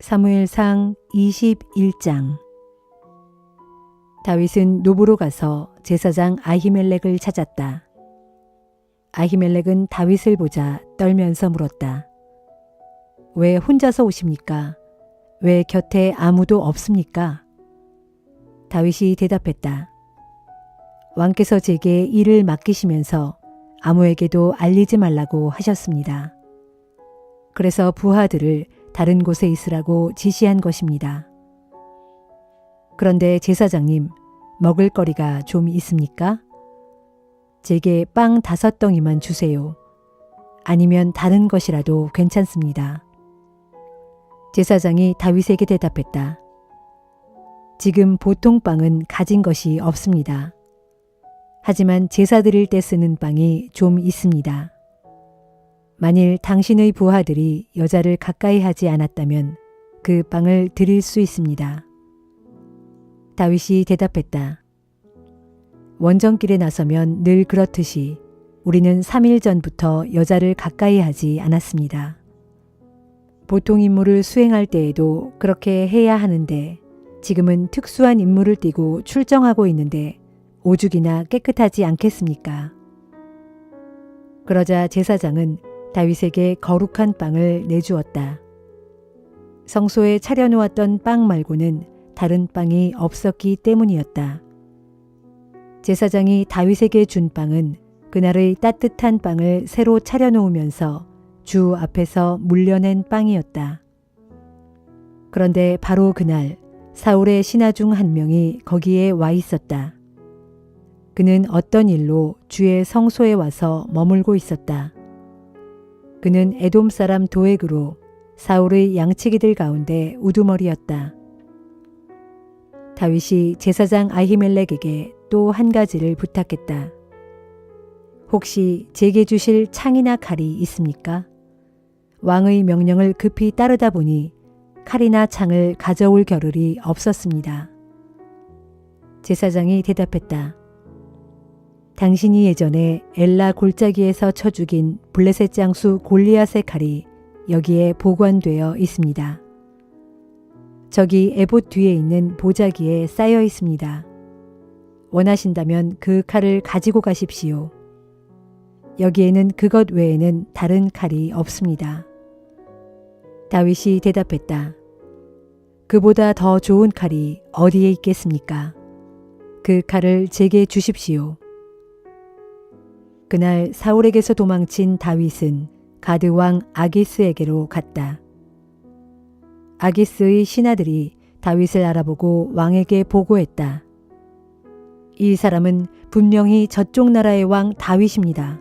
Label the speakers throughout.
Speaker 1: 사무엘상 21장. 다윗은 노브로 가서 제사장 아히멜렉을 찾았다. 아히멜렉은 다윗을 보자 떨면서 물었다. 왜 혼자서 오십니까? 왜 곁에 아무도 없습니까? 다윗이 대답했다. 왕께서 제게 일을 맡기시면서 아무에게도 알리지 말라고 하셨습니다. 그래서 부하들을 다른 곳에 있으라고 지시한 것입니다. 그런데 제사장님, 먹을 거리가 좀 있습니까? 제게 빵 5덩이만 주세요. 아니면 다른 것이라도 괜찮습니다. 제사장이 다윗에게 대답했다. 지금 보통 빵은 가진 것이 없습니다. 하지만 제사 드릴 때 쓰는 빵이 좀 있습니다. 만일 당신의 부하들이 여자를 가까이 하지 않았다면 그 빵을 드릴 수 있습니다. 다윗이 대답했다. 원정길에 나서면 늘 그렇듯이 우리는 3일 전부터 여자를 가까이 하지 않았습니다. 보통 임무를 수행할 때에도 그렇게 해야 하는데 지금은 특수한 임무를 띠고 출정하고 있는데 오죽이나 깨끗하지 않겠습니까? 그러자 제사장은 다윗에게 거룩한 빵을 내주었다. 성소에 차려놓았던 빵 말고는 다른 빵이 없었기 때문이었다. 제사장이 다윗에게 준 빵은 그날의 따뜻한 빵을 새로 차려놓으면서 주 앞에서 물려낸 빵이었다. 그런데 바로 그날 사울의 신하 중 한 명이 거기에 와 있었다. 그는 어떤 일로 주의 성소에 와서 머물고 있었다. 그는 에돔 사람 도액으로 사울의 양치기들 가운데 우두머리였다. 다윗이 제사장 아히멜렉에게 또 한 가지를 부탁했다. 혹시 제게 주실 창이나 칼이 있습니까? 왕의 명령을 급히 따르다 보니 칼이나 창을 가져올 겨를이 없었습니다. 제사장이 대답했다. 당신이 예전에 엘라 골짜기에서 쳐 죽인 블레셋 장수 골리앗의 칼이 여기에 보관되어 있습니다. 저기 에봇 뒤에 있는 보자기에 쌓여 있습니다. 원하신다면 그 칼을 가지고 가십시오. 여기에는 그것 외에는 다른 칼이 없습니다. 다윗이 대답했다. 그보다 더 좋은 칼이 어디에 있겠습니까? 그 칼을 제게 주십시오. 그날 사울에게서 도망친 다윗은 가드 왕 아기스에게로 갔다. 아기스의 신하들이 다윗을 알아보고 왕에게 보고했다. 이 사람은 분명히 저쪽 나라의 왕 다윗입니다.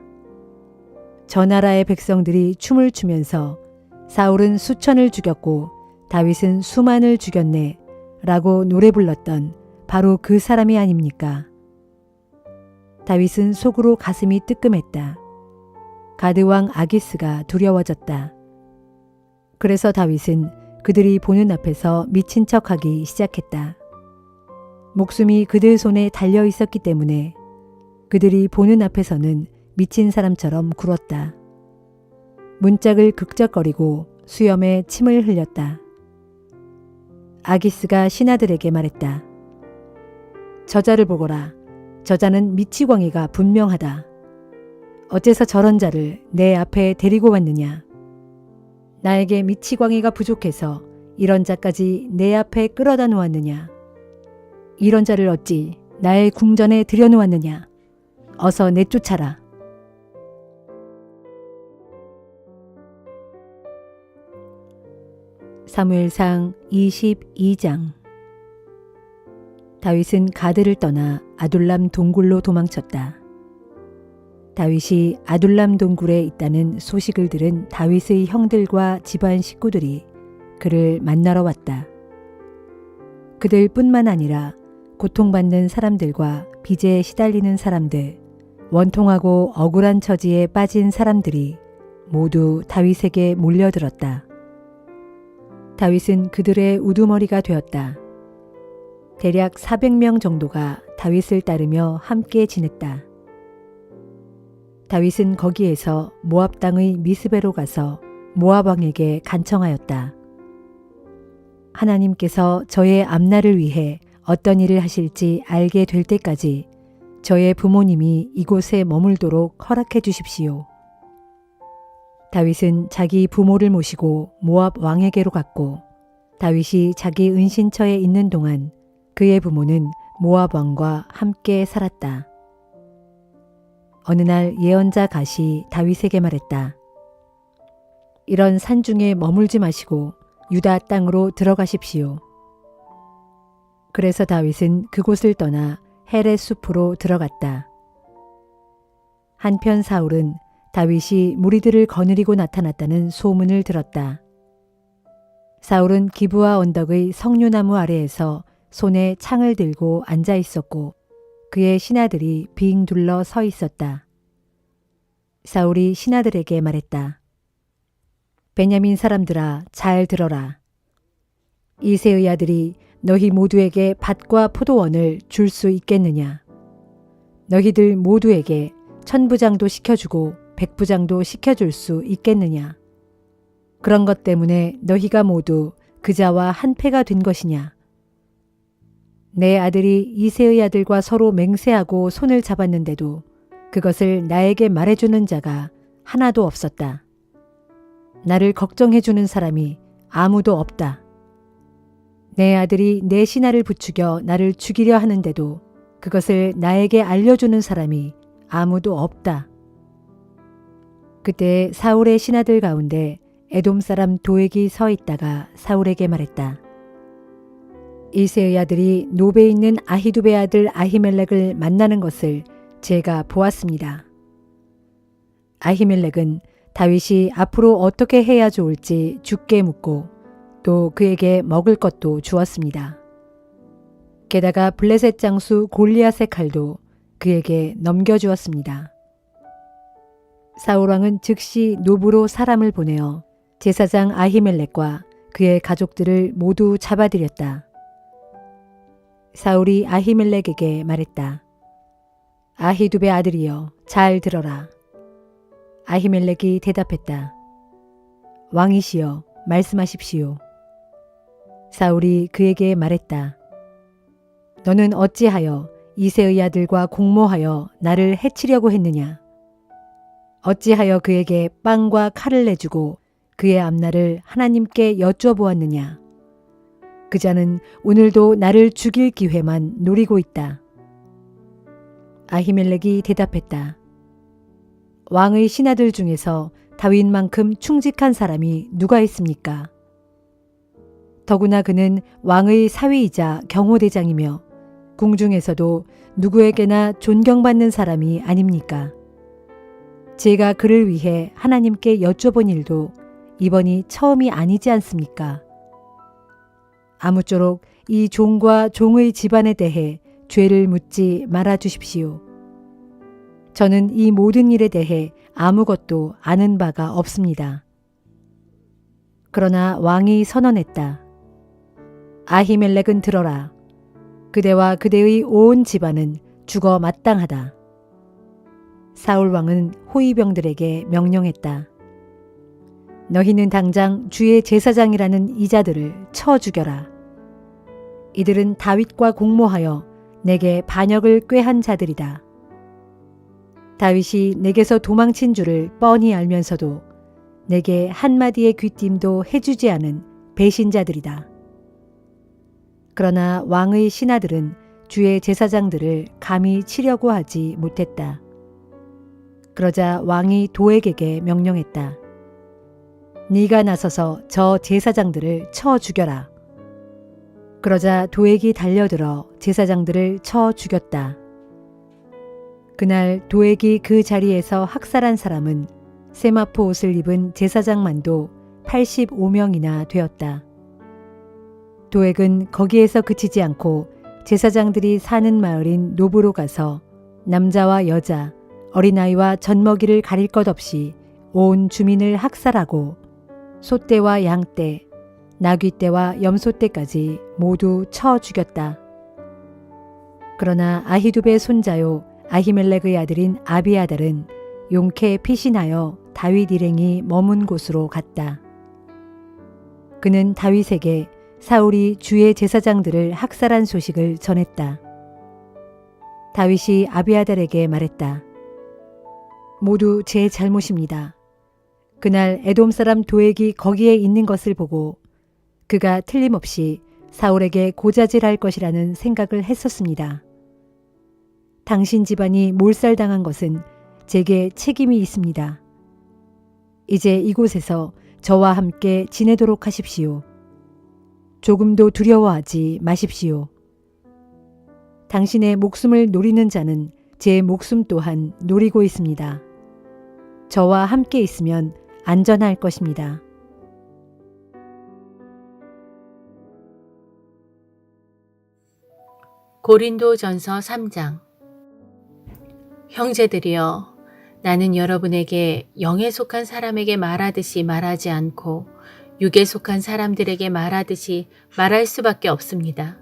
Speaker 1: 저 나라의 백성들이 춤을 추면서 사울은 수천을 죽였고 다윗은 수만을 죽였네 라고 노래 불렀던 바로 그 사람이 아닙니까? 다윗은 속으로 가슴이 뜨끔했다. 가드왕 아기스가 두려워졌다. 그래서 다윗은 그들이 보는 앞에서 미친 척하기 시작했다. 목숨이 그들 손에 달려 있었기 때문에 그들이 보는 앞에서는 미친 사람처럼 굴었다. 문짝을 극적거리고 수염에 침을 흘렸다. 아기스가 신하들에게 말했다. 저자를 보거라. 저자는 미치광이가 분명하다. 어째서 저런 자를 내 앞에 데리고 왔느냐. 나에게 미치광이가 부족해서 이런 자까지 내 앞에 끌어다 놓았느냐. 이런 자를 어찌 나의 궁전에 들여놓았느냐. 어서 내쫓아라. 사무엘상 22장. 다윗은 가드를 떠나 아둘람 동굴로 도망쳤다. 다윗이 아둘람 동굴에 있다는 소식을 들은 다윗의 형들과 집안 식구들이 그를 만나러 왔다. 그들뿐만 아니라 고통받는 사람들과 빚에 시달리는 사람들, 원통하고 억울한 처지에 빠진 사람들이 모두 다윗에게 몰려들었다. 다윗은 그들의 우두머리가 되었다. 대략 400명 정도가 다윗을 따르며 함께 지냈다. 다윗은 거기에서 모압 땅의 미스베로 가서 모압 왕에게 간청하였다. 하나님께서 저의 앞날을 위해 어떤 일을 하실지 알게 될 때까지 저의 부모님이 이곳에 머물도록 허락해 주십시오. 다윗은 자기 부모를 모시고 모압 왕에게로 갔고 다윗이 자기 은신처에 있는 동안 그의 부모는 모압 왕과 함께 살았다. 어느 날 예언자 갓이 다윗에게 말했다. 이런 산중에 머물지 마시고 유다 땅으로 들어가십시오. 그래서 다윗은 그곳을 떠나 헤렛 숲으로 들어갔다. 한편 사울은 다윗이 무리들을 거느리고 나타났다는 소문을 들었다. 사울은 기브아 언덕의 석류나무 아래에서 손에 창을 들고 앉아 있었고 그의 신하들이 빙 둘러 서 있었다. 사울이 신하들에게 말했다. 베냐민 사람들아, 잘 들어라. 이새의 아들이 너희 모두에게 밭과 포도원을 줄 수 있겠느냐? 너희들 모두에게 1000부장도 시켜주고 100부장도 시켜줄 수 있겠느냐? 그런 것 때문에 너희가 모두 그자와 한패가 된 것이냐? 내 아들이 이새의 아들과 서로 맹세하고 손을 잡았는데도 그것을 나에게 말해주는 자가 하나도 없었다. 나를 걱정해주는 사람이 아무도 없다. 내 아들이 내 신하를 부추겨 나를 죽이려 하는데도 그것을 나에게 알려주는 사람이 아무도 없다. 그때 사울의 신하들 가운데 에돔 사람 도액이 서 있다가 사울에게 말했다. 이새의 아들이 노베에 있는 아히두베 아들 아히멜렉을 만나는 것을 제가 보았습니다. 아히멜렉은 다윗이 앞으로 어떻게 해야 좋을지 주께 묻고 또 그에게 먹을 것도 주었습니다. 게다가 블레셋 장수 골리앗의 칼도 그에게 넘겨주었습니다. 사울왕은 즉시 노브로 사람을 보내어 제사장 아히멜렉과 그의 가족들을 모두 잡아들였다. 사울이 아히멜렉에게 말했다. 아히두베 아들이여, 잘 들어라. 아히멜렉이 대답했다. 왕이시여, 말씀하십시오. 사울이 그에게 말했다. 너는 어찌하여 이새의 아들과 공모하여 나를 해치려고 했느냐? 어찌하여 그에게 빵과 칼을 내주고 그의 앞날을 하나님께 여쭈어보았느냐? 그자는 오늘도 나를 죽일 기회만 노리고 있다. 아히멜렉이 대답했다. 왕의 신하들 중에서 다윗만큼 충직한 사람이 누가 있습니까? 더구나 그는 왕의 사위이자 경호대장이며 궁중에서도 누구에게나 존경받는 사람이 아닙니까? 제가 그를 위해 하나님께 여쭤본 일도 이번이 처음이 아니지 않습니까? 아무쪼록 이 종과 종의 집안에 대해 죄를 묻지 말아 주십시오. 저는 이 모든 일에 대해 아무것도 아는 바가 없습니다. 그러나 왕이 선언했다. 아히멜렉은 들어라. 그대와 그대의 온 집안은 죽어 마땅하다. 사울 왕은 호위병들에게 명령했다. 너희는 당장 주의 제사장이라는 이자들을 쳐 죽여라. 이들은 다윗과 공모하여 내게 반역을 꾀한 자들이다. 다윗이 내게서 도망친 줄을 뻔히 알면서도 내게 한마디의 귀띔도 해주지 않은 배신자들이다. 그러나 왕의 신하들은 주의 제사장들을 감히 치려고 하지 못했다. 그러자 왕이 도액에게 명령했다. 네가 나서서 저 제사장들을 쳐 죽여라. 그러자 도액이 달려들어 제사장들을 쳐 죽였다. 그날 도액이 그 자리에서 학살한 사람은 세마포 옷을 입은 제사장만도 85명이나 되었다. 도액은 거기에서 그치지 않고 제사장들이 사는 마을인 노브로 가서 남자와 여자, 어린아이와 젖먹이를 가릴 것 없이 온 주민을 학살하고 소떼와 양떼, 나귀떼와 염소떼까지 모두 쳐 죽였다. 그러나 아히두베의 손자요 아히멜렉의 아들인 아비아달은 용케에 피신하여 다윗 일행이 머문 곳으로 갔다. 그는 다윗에게 사울이 주의 제사장들을 학살한 소식을 전했다. 다윗이 아비아달에게 말했다. 모두 제 잘못입니다. 그날 에돔 사람 도액이 거기에 있는 것을 보고 그가 틀림없이 사울에게 고자질할 것이라는 생각을 했었습니다. 당신 집안이 몰살당한 것은 제게 책임이 있습니다. 이제 이곳에서 저와 함께 지내도록 하십시오. 조금도 두려워하지 마십시오. 당신의 목숨을 노리는 자는 제 목숨 또한 노리고 있습니다. 저와 함께 있으면 안전할 것입니다.
Speaker 2: 고린도전서 3장. 형제들이여, 나는 여러분에게 영에 속한 사람에게 말하듯이 말하지 않고 육에 속한 사람들에게 말하듯이 말할 수밖에 없습니다.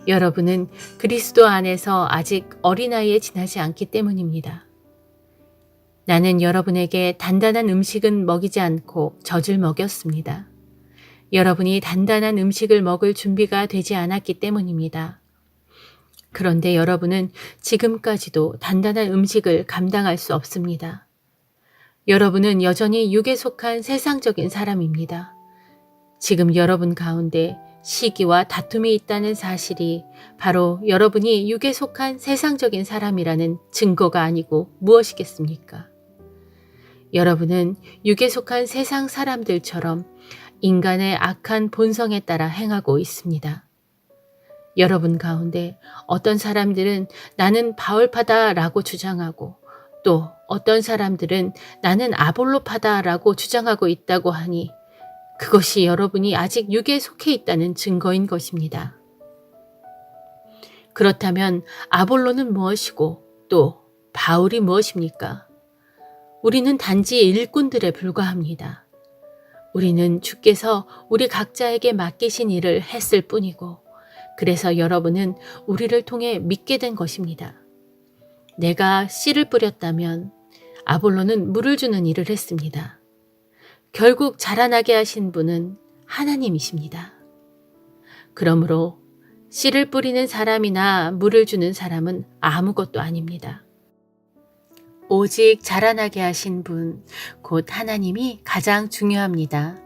Speaker 2: 여러분은 그리스도 안에서 아직 어린아이에 지나지 않기 때문입니다. 나는 여러분에게 단단한 음식은 먹이지 않고 젖을 먹였습니다. 여러분이 단단한 음식을 먹을 준비가 되지 않았기 때문입니다. 그런데 여러분은 지금까지도 단단한 음식을 감당할 수 없습니다. 여러분은 여전히 육에 속한 세상적인 사람입니다. 지금 여러분 가운데 시기와 다툼이 있다는 사실이 바로 여러분이 육에 속한 세상적인 사람이라는 증거가 아니고 무엇이겠습니까? 여러분은 육에 속한 세상 사람들처럼 인간의 악한 본성에 따라 행하고 있습니다. 여러분 가운데 어떤 사람들은 나는 바울파다라고 주장하고 또 어떤 사람들은 나는 아볼로파다라고 주장하고 있다고 하니 그것이 여러분이 아직 육에 속해 있다는 증거인 것입니다. 그렇다면 아볼로는 무엇이고 또 바울이 무엇입니까? 우리는 단지 일꾼들에 불과합니다. 우리는 주께서 우리 각자에게 맡기신 일을 했을 뿐이고 그래서 여러분은 우리를 통해 믿게 된 것입니다. 내가 씨를 뿌렸다면 아볼로는 물을 주는 일을 했습니다. 결국 자라나게 하신 분은 하나님이십니다. 그러므로 씨를 뿌리는 사람이나 물을 주는 사람은 아무것도 아닙니다. 오직 자라나게 하신 분, 곧 하나님이 가장 중요합니다.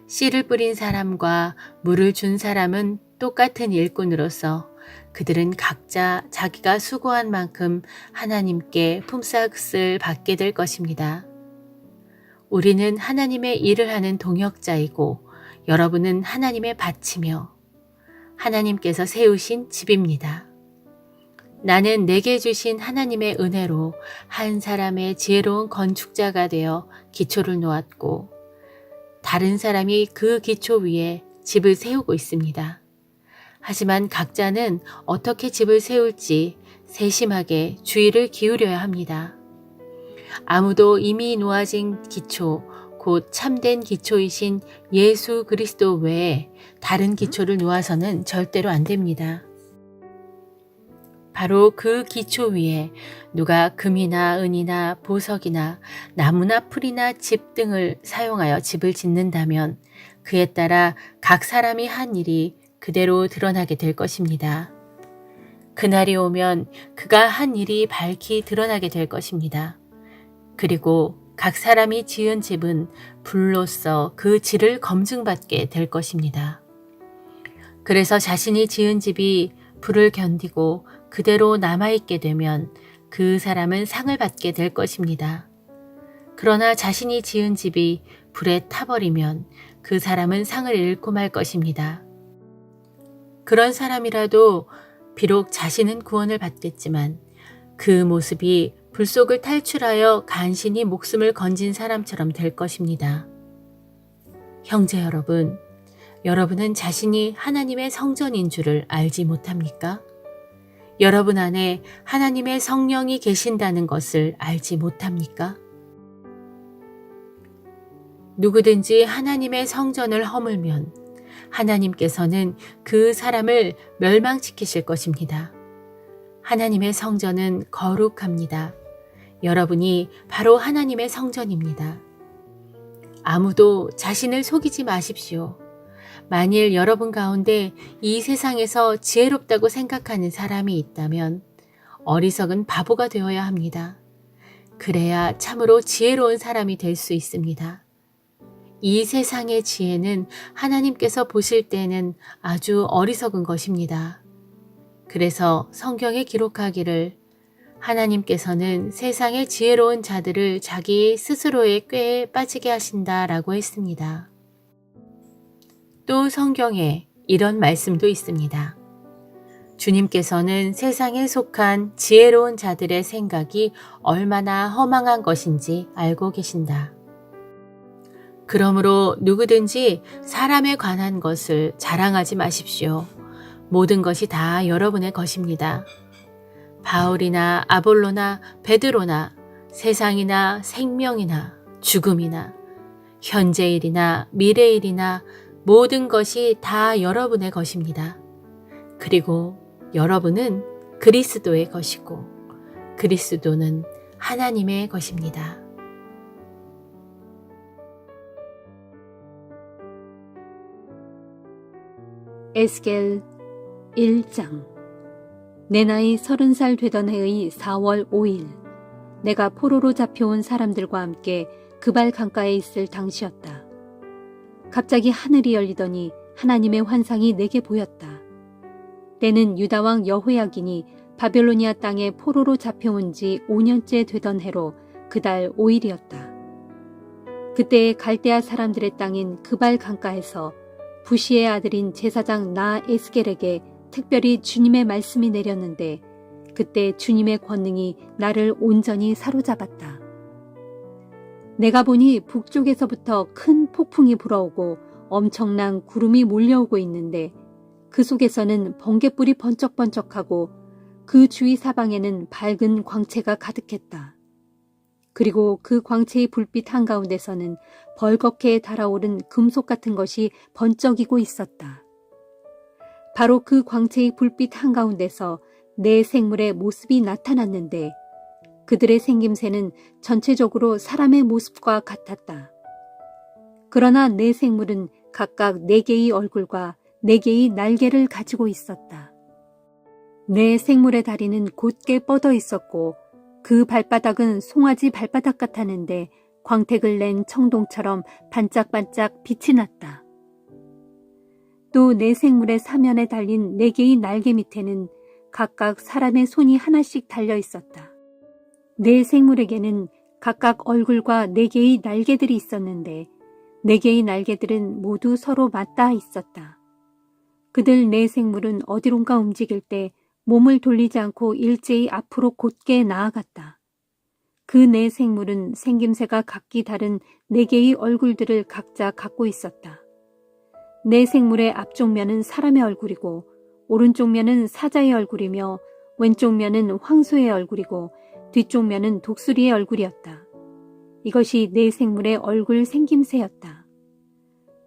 Speaker 2: 씨를 뿌린 사람과 물을 준 사람은 똑같은 일꾼으로서 그들은 각자 자기가 수고한 만큼 하나님께 품삯을 받게 될 것입니다. 우리는 하나님의 일을 하는 동역자이고 여러분은 하나님의 밭이며 하나님께서 세우신 집입니다. 나는 내게 주신 하나님의 은혜로 한 사람의 지혜로운 건축자가 되어 기초를 놓았고 다른 사람이 그 기초 위에 집을 세우고 있습니다. 하지만 각자는 어떻게 집을 세울지 세심하게 주의를 기울여야 합니다. 아무도 이미 놓아진 기초, 곧 참된 기초이신 예수 그리스도 외에 다른 기초를 놓아서는 절대로 안 됩니다. 바로 그 기초 위에 누가 금이나 은이나 보석이나 나무나 풀이나 집 등을 사용하여 집을 짓는다면 그에 따라 각 사람이 한 일이 그대로 드러나게 될 것입니다. 그날이 오면 그가 한 일이 밝히 드러나게 될 것입니다. 그리고 각 사람이 지은 집은 불로써 그 질을 검증받게 될 것입니다. 그래서 자신이 지은 집이 불을 견디고 그대로 남아있게 되면 그 사람은 상을 받게 될 것입니다. 그러나 자신이 지은 집이 불에 타버리면 그 사람은 상을 잃고 말 것입니다. 그런 사람이라도 비록 자신은 구원을 받겠지만 그 모습이 불속을 탈출하여 간신히 목숨을 건진 사람처럼 될 것입니다. 형제 여러분, 여러분은 자신이 하나님의 성전인 줄을 알지 못합니까? 여러분 안에 하나님의 성령이 계신다는 것을 알지 못합니까? 누구든지 하나님의 성전을 허물면 하나님께서는 그 사람을 멸망시키실 것입니다. 하나님의 성전은 거룩합니다. 여러분이 바로 하나님의 성전입니다. 아무도 자신을 속이지 마십시오. 만일 여러분 가운데 이 세상에서 지혜롭다고 생각하는 사람이 있다면 어리석은 바보가 되어야 합니다. 그래야 참으로 지혜로운 사람이 될 수 있습니다. 이 세상의 지혜는 하나님께서 보실 때는 아주 어리석은 것입니다. 그래서 성경에 기록하기를 하나님께서는 세상의 지혜로운 자들을 자기 스스로의 꾀에 빠지게 하신다라고 했습니다. 또 성경에 이런 말씀도 있습니다. 주님께서는 세상에 속한 지혜로운 자들의 생각이 얼마나 허망한 것인지 알고 계신다. 그러므로 누구든지 사람에 관한 것을 자랑하지 마십시오. 모든 것이 다 여러분의 것입니다. 바울이나 아볼로나 베드로나 세상이나 생명이나 죽음이나 현재일이나 미래일이나 모든 것이 다 여러분의 것입니다. 그리고 여러분은 그리스도의 것이고 그리스도는 하나님의 것입니다.
Speaker 3: 에스겔 1장. 내 나이 30살 되던 해의 4월 5일 내가 포로로 잡혀온 사람들과 함께 그발 강가에 있을 당시였다. 갑자기 하늘이 열리더니 하나님의 환상이 내게 보였다. 때는 유다왕 여호야긴이 바벨로니아 땅에 포로로 잡혀온 지 5년째 되던 해로 그달 5일이었다. 그때 갈대아 사람들의 땅인 그발 강가에서 부시의 아들인 제사장 나 에스겔에게 특별히 주님의 말씀이 내렸는데 그때 주님의 권능이 나를 온전히 사로잡았다. 내가 보니 북쪽에서부터 큰 폭풍이 불어오고 엄청난 구름이 몰려오고 있는데 그 속에서는 번갯불이 번쩍번쩍하고 그 주위 사방에는 밝은 광채가 가득했다. 그리고 그 광채의 불빛 한가운데서는 벌겋게 달아오른 금속 같은 것이 번쩍이고 있었다. 바로 그 광채의 불빛 한가운데서 내 생물의 모습이 나타났는데 그들의 생김새는 전체적으로 사람의 모습과 같았다. 그러나 내 생물은 각각 4개의 얼굴과 4개의 날개를 가지고 있었다. 내 생물의 다리는 곧게 뻗어 있었고 그 발바닥은 송아지 발바닥 같았는데 광택을 낸 청동처럼 반짝반짝 빛이 났다. 또 내 생물의 사면에 달린 4개의 날개 밑에는 각각 사람의 손이 하나씩 달려 있었다. 내 생물에게는 각각 얼굴과 4개의 날개들이 있었는데 4개의 날개들은 모두 서로 맞닿아 있었다. 그들 내 생물은 어디론가 움직일 때 몸을 돌리지 않고 일제히 앞으로 곧게 나아갔다. 그 네 생물은 생김새가 각기 다른 4개의 얼굴들을 각자 갖고 있었다. 네 생물의 앞쪽 면은 사람의 얼굴이고 오른쪽 면은 사자의 얼굴이며 왼쪽 면은 황소의 얼굴이고 뒤쪽 면은 독수리의 얼굴이었다. 이것이 네 생물의 얼굴 생김새였다.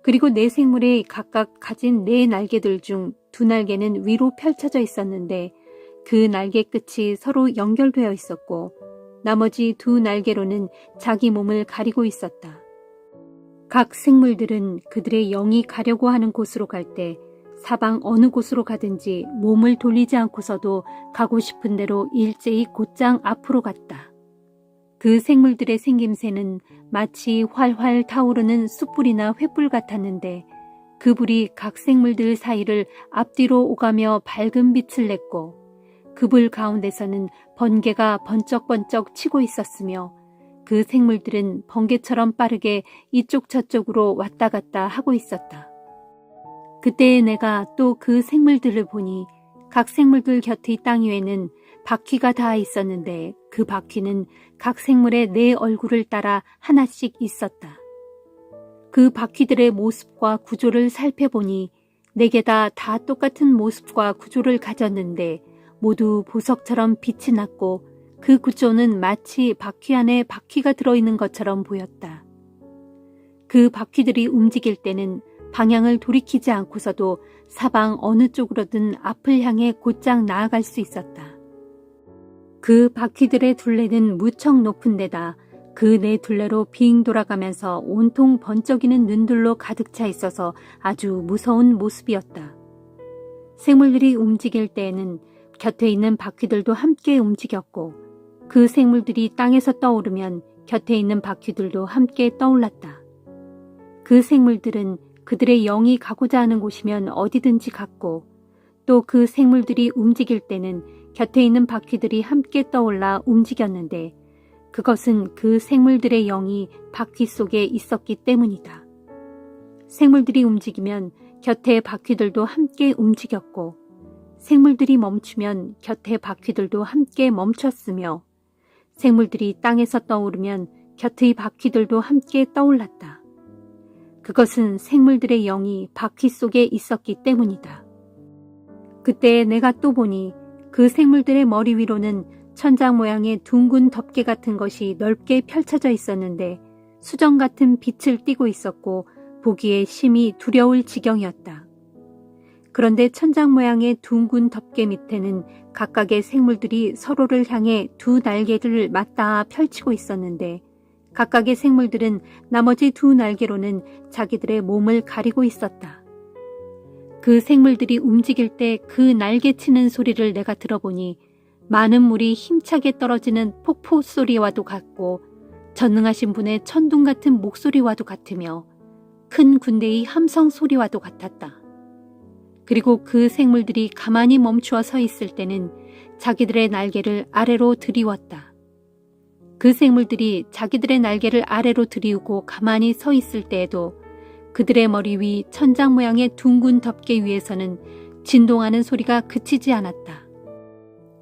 Speaker 3: 그리고 네 생물이 각각 가진 4 날개들 중 2 날개는 위로 펼쳐져 있었는데 그 날개 끝이 서로 연결되어 있었고 나머지 2 날개로는 자기 몸을 가리고 있었다. 각 생물들은 그들의 영이 가려고 하는 곳으로 갈 때 사방 어느 곳으로 가든지 몸을 돌리지 않고서도 가고 싶은 대로 일제히 곧장 앞으로 갔다. 그 생물들의 생김새는 마치 활활 타오르는 숯불이나 횃불 같았는데 그 불이 각 생물들 사이를 앞뒤로 오가며 밝은 빛을 냈고 그 불 가운데서는 번개가 번쩍번쩍 치고 있었으며 그 생물들은 번개처럼 빠르게 이쪽 저쪽으로 왔다 갔다 하고 있었다. 그때 내가 또 그 생물들을 보니 각 생물들 곁의 땅 위에는 바퀴가 닿아 있었는데 그 바퀴는 각 생물의 4 얼굴을 따라 하나씩 있었다. 그 바퀴들의 모습과 구조를 살펴보니 4개 다 똑같은 모습과 구조를 가졌는데 모두 보석처럼 빛이 났고 그 구조는 마치 바퀴 안에 바퀴가 들어있는 것처럼 보였다. 그 바퀴들이 움직일 때는 방향을 돌이키지 않고서도 사방 어느 쪽으로든 앞을 향해 곧장 나아갈 수 있었다. 그 바퀴들의 둘레는 무척 높은 데다 그 네 둘레로 빙 돌아가면서 온통 번쩍이는 눈들로 가득 차 있어서 아주 무서운 모습이었다. 생물들이 움직일 때에는 곁에 있는 바퀴들도 함께 움직였고 그 생물들이 땅에서 떠오르면 곁에 있는 바퀴들도 함께 떠올랐다. 그 생물들은 그들의 영이 가고자 하는 곳이면 어디든지 갔고 또 그 생물들이 움직일 때는 곁에 있는 바퀴들이 함께 떠올라 움직였는데 그것은 그 생물들의 영이 바퀴 속에 있었기 때문이다. 생물들이 움직이면 곁의 바퀴들도 함께 움직였고 생물들이 멈추면 곁의 바퀴들도 함께 멈췄으며 생물들이 땅에서 떠오르면 곁의 바퀴들도 함께 떠올랐다. 그것은 생물들의 영이 바퀴 속에 있었기 때문이다. 그때 내가 또 보니 그 생물들의 머리 위로는 천장 모양의 둥근 덮개 같은 것이 넓게 펼쳐져 있었는데 수정 같은 빛을 띠고 있었고 보기에 심히 두려울 지경이었다. 그런데 천장 모양의 둥근 덮개 밑에는 각각의 생물들이 서로를 향해 두 날개를 맞닿아 펼치고 있었는데 각각의 생물들은 나머지 두 날개로는 자기들의 몸을 가리고 있었다. 그 생물들이 움직일 때 그 날개 치는 소리를 내가 들어보니 많은 물이 힘차게 떨어지는 폭포 소리와도 같고 전능하신 분의 천둥 같은 목소리와도 같으며 큰 군대의 함성 소리와도 같았다. 그리고 그 생물들이 가만히 멈추어 서 있을 때는 자기들의 날개를 아래로 들이웠다. 그 생물들이 자기들의 날개를 아래로 들이우고 가만히 서 있을 때에도 그들의 머리 위 천장 모양의 둥근 덮개 위에서는 진동하는 소리가 그치지 않았다.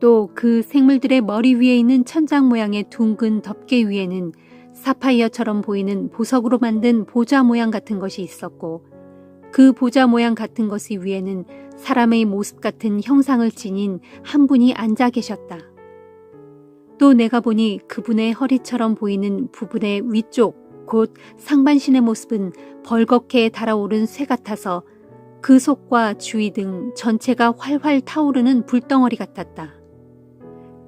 Speaker 3: 또 그 생물들의 머리 위에 있는 천장 모양의 둥근 덮개 위에는 사파이어처럼 보이는 보석으로 만든 보좌 모양 같은 것이 있었고 그 보좌 모양 같은 것 위에는 사람의 모습 같은 형상을 지닌 한 분이 앉아 계셨다. 또 내가 보니 그분의 허리처럼 보이는 부분의 위쪽 곧 상반신의 모습은 벌겋게 달아오른 쇠 같아서 그 속과 주위 등 전체가 활활 타오르는 불덩어리 같았다.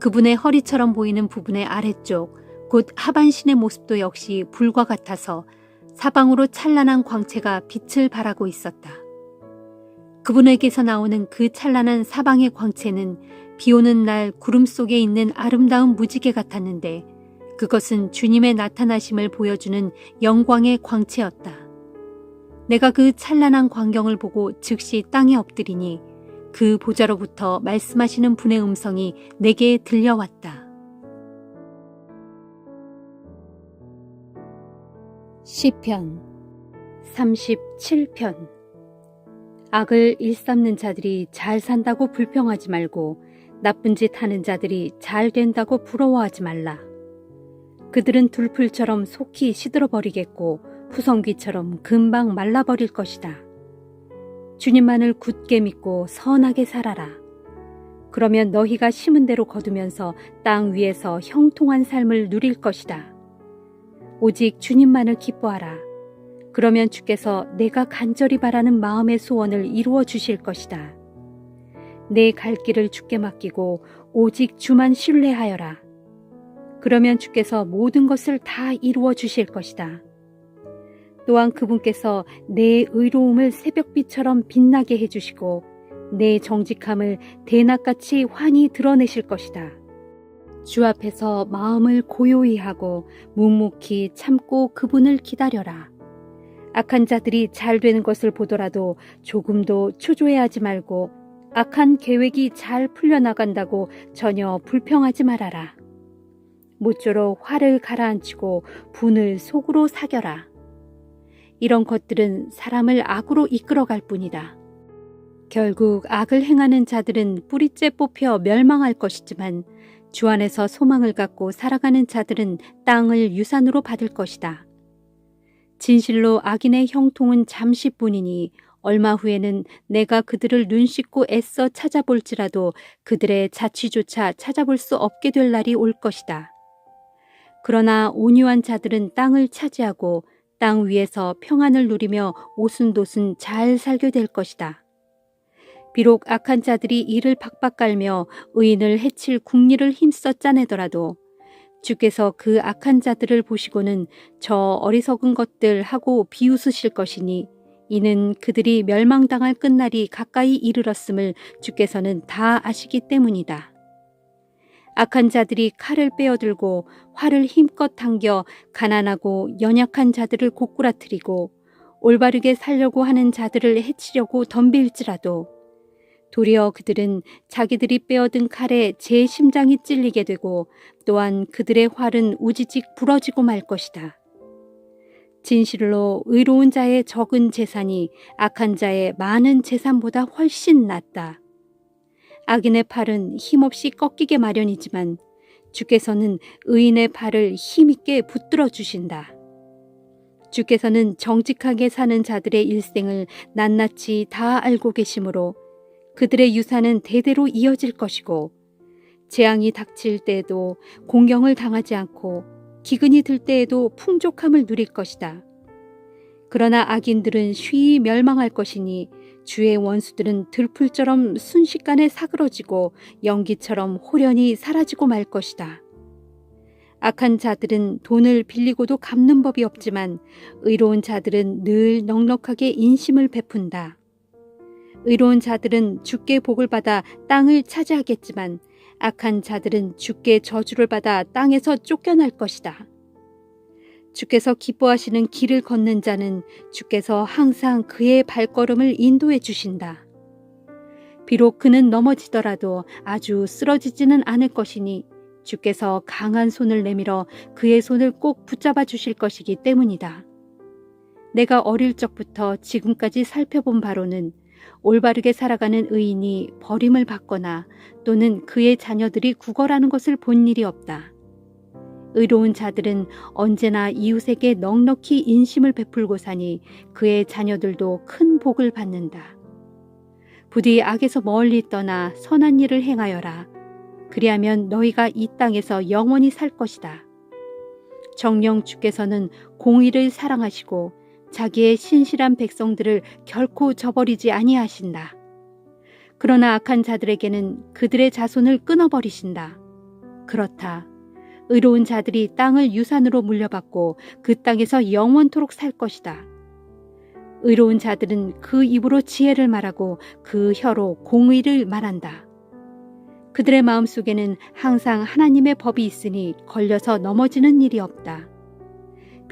Speaker 3: 그분의 허리처럼 보이는 부분의 아래쪽 곧 하반신의 모습도 역시 불과 같아서 사방으로 찬란한 광채가 빛을 발하고 있었다. 그분에게서 나오는 그 찬란한 사방의 광채는 비 오는 날 구름 속에 있는 아름다운 무지개 같았는데 그것은 주님의 나타나심을 보여주는 영광의 광채였다. 내가 그 찬란한 광경을 보고 즉시 땅에 엎드리니 그 보좌로부터 말씀하시는 분의 음성이 내게 들려왔다. 시편 37편. 악을 일삼는 자들이 잘 산다고 불평하지 말고 나쁜 짓 하는 자들이 잘 된다고 부러워하지 말라. 그들은 들풀처럼 속히 시들어버리겠고 푸성귀처럼 금방 말라버릴 것이다. 주님만을 굳게 믿고 선하게 살아라. 그러면 너희가 심은 대로 거두면서 땅 위에서 형통한 삶을 누릴 것이다. 오직 주님만을 기뻐하라. 그러면 주께서 내가 간절히 바라는 마음의 소원을 이루어 주실 것이다. 내 갈 길을 주께 맡기고 오직 주만 신뢰하여라. 그러면 주께서 모든 것을 다 이루어 주실 것이다. 또한 그분께서 내 의로움을 새벽빛처럼 빛나게 해주시고 내 정직함을 대낮같이 환히 드러내실 것이다. 주 앞에서 마음을 고요히 하고 묵묵히 참고 그분을 기다려라. 악한 자들이 잘 되는 것을 보더라도 조금도 초조해하지 말고 악한 계획이 잘 풀려나간다고 전혀 불평하지 말아라. 모쪼록 화를 가라앉히고 분을 속으로 사겨라. 이런 것들은 사람을 악으로 이끌어갈 뿐이다. 결국 악을 행하는 자들은 뿌리째 뽑혀 멸망할 것이지만 주 안에서 소망을 갖고 살아가는 자들은 땅을 유산으로 받을 것이다. 진실로 악인의 형통은 잠시뿐이니 얼마 후에는 내가 그들을 눈씻고 애써 찾아볼지라도 그들의 자취조차 찾아볼 수 없게 될 날이 올 것이다. 그러나 온유한 자들은 땅을 차지하고 땅 위에서 평안을 누리며 오순도순 잘 살게 될 것이다. 비록 악한 자들이 이를 박박 깔며 의인을 해칠 궁리를 힘써 짜내더라도 주께서 그 악한 자들을 보시고는 저 어리석은 것들 하고 비웃으실 것이니 이는 그들이 멸망당할 끝날이 가까이 이르렀음을 주께서는 다 아시기 때문이다. 악한 자들이 칼을 빼어들고 활을 힘껏 당겨 가난하고 연약한 자들을 고꾸라뜨리고 올바르게 살려고 하는 자들을 해치려고 덤빌지라도 도리어 그들은 자기들이 빼어든 칼에 제 심장이 찔리게 되고 또한 그들의 활은 우지직 부러지고 말 것이다. 진실로 의로운 자의 적은 재산이 악한 자의 많은 재산보다 훨씬 낫다. 악인의 팔은 힘없이 꺾이게 마련이지만 주께서는 의인의 팔을 힘있게 붙들어 주신다. 주께서는 정직하게 사는 자들의 일생을 낱낱이 다 알고 계시므로 그들의 유산은 대대로 이어질 것이고 재앙이 닥칠 때에도 공경을 당하지 않고 기근이 들 때에도 풍족함을 누릴 것이다. 그러나 악인들은 쉬이 멸망할 것이니 주의 원수들은 들풀처럼 순식간에 사그러지고 연기처럼 홀연히 사라지고 말 것이다. 악한 자들은 돈을 빌리고도 갚는 법이 없지만 의로운 자들은 늘 넉넉하게 인심을 베푼다. 의로운 자들은 주께 복을 받아 땅을 차지하겠지만 악한 자들은 주께 저주를 받아 땅에서 쫓겨날 것이다. 주께서 기뻐하시는 길을 걷는 자는 주께서 항상 그의 발걸음을 인도해 주신다. 비록 그는 넘어지더라도 아주 쓰러지지는 않을 것이니 주께서 강한 손을 내밀어 그의 손을 꼭 붙잡아 주실 것이기 때문이다. 내가 어릴 적부터 지금까지 살펴본 바로는 올바르게 살아가는 의인이 버림을 받거나 또는 그의 자녀들이 구걸하는 것을 본 일이 없다. 의로운 자들은 언제나 이웃에게 넉넉히 인심을 베풀고 사니 그의 자녀들도 큰 복을 받는다. 부디 악에서 멀리 떠나 선한 일을 행하여라. 그리하면 너희가 이 땅에서 영원히 살 것이다. 정녕 주께서는 공의를 사랑하시고 자기의 신실한 백성들을 결코 저버리지 아니하신다. 그러나 악한 자들에게는 그들의 자손을 끊어버리신다. 그렇다. 의로운 자들이 땅을 유산으로 물려받고 그 땅에서 영원토록 살 것이다. 의로운 자들은 그 입으로 지혜를 말하고 그 혀로 공의를 말한다. 그들의 마음속에는 항상 하나님의 법이 있으니 걸려서 넘어지는 일이 없다.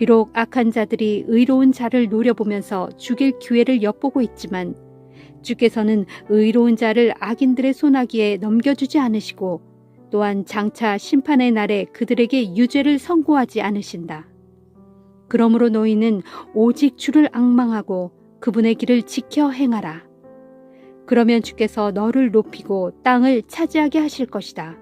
Speaker 3: 비록 악한 자들이 의로운 자를 노려보면서 죽일 기회를 엿보고 있지만 주께서는 의로운 자를 악인들의 손아귀에 넘겨주지 않으시고 또한 장차 심판의 날에 그들에게 유죄를 선고하지 않으신다. 그러므로 너희는 오직 주를 앙망하고 그분의 길을 지켜 행하라. 그러면 주께서 너를 높이고 땅을 차지하게 하실 것이다.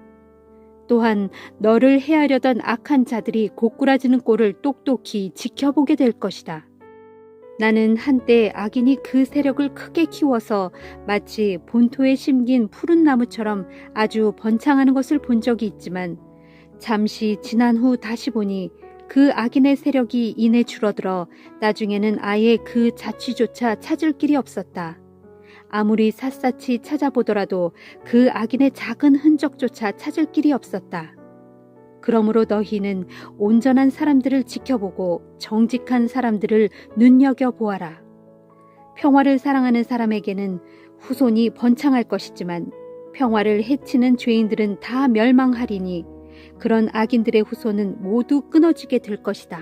Speaker 3: 또한 너를 해하려던 악한 자들이 고꾸라지는 꼴을 똑똑히 지켜보게 될 것이다. 나는 한때 악인이 그 세력을 크게 키워서 마치 본토에 심긴 푸른 나무처럼 아주 번창하는 것을 본 적이 있지만 잠시 지난 후 다시 보니 그 악인의 세력이 이내 줄어들어 나중에는 아예 그 자취조차 찾을 길이 없었다. 아무리 샅샅이 찾아보더라도 그 악인의 작은 흔적조차 찾을 길이 없었다. 그러므로 너희는 온전한 사람들을 지켜보고 정직한 사람들을 눈여겨보아라. 평화를 사랑하는 사람에게는 후손이 번창할 것이지만 평화를 해치는 죄인들은 다 멸망하리니 그런 악인들의 후손은 모두 끊어지게 될 것이다.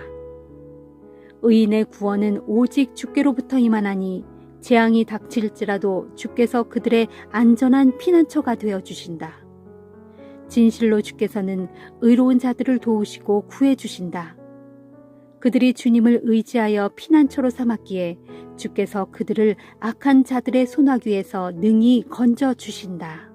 Speaker 3: 의인의 구원은 오직 주께로부터 임하나니 재앙이 닥칠지라도 주께서 그들의 안전한 피난처가 되어주신다. 진실로 주께서는 의로운 자들을 도우시고 구해주신다. 그들이 주님을 의지하여 피난처로 삼았기에 주께서 그들을 악한 자들의 손아귀에서 능히 건져주신다.